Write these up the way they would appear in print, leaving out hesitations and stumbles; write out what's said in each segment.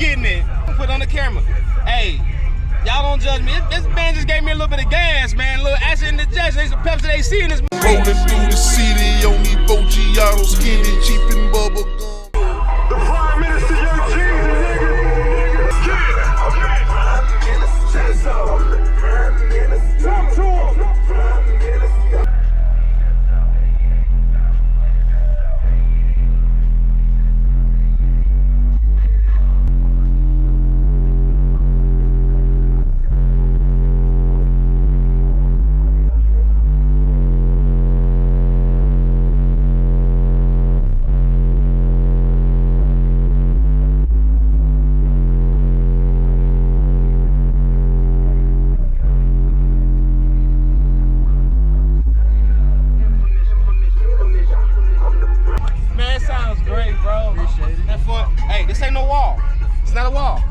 getting it. Put it on the camera. Hey, y'all don't judge me. This man just gave me a little bit of gas, man. A little acid in the chest. There's some Pepsi AC in this. Rolling through the city on these Boggiato, skinny, cheap and bubble gum. The Prime Minister, Young Jesus, nigga. Yeah, okay. Talk to him. Hey, this ain't no wall. It's not a wall.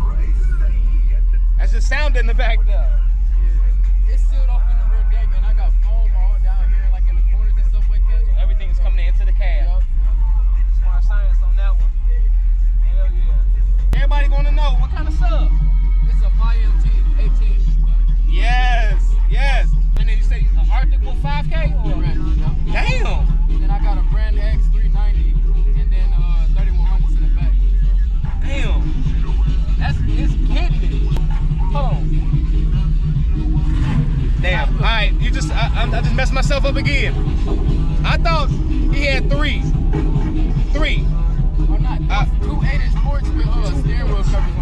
That's just sound in the back there. Yeah. It's sealed off in the rear deck, and I got foam all down here, like in the corners and stuff like that. So everything's coming into the cab. Yep. Smart science on that one. Hell yeah. Everybody gonna know what kind of sub? It's a 5MT 18. Yes, yes. And then you say Arctic Wolf 5K or? Correct. Yep. Damn. Then I got a brand X 390, and then 3100s in the back. Damn. It's getting it. Hold on. Damn. All right, you just I just messed myself up again. I thought he had three. Or not. 2 8-inch ports with steering wheel covers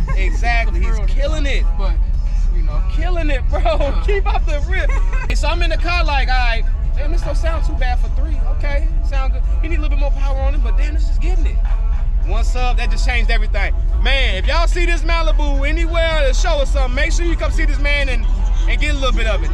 on. Exactly. He's killing it. But you know, Killing it, bro. Keep up the rip. So I'm in the car like, all right, damn, this don't sound too bad for 3. Okay, sound good. He need a little bit more power on it, but damn, this is getting it. One sub, that just changed everything. Man, if y'all see this Malibu anywhere to show us something, make sure you come see this man and get a little bit of it.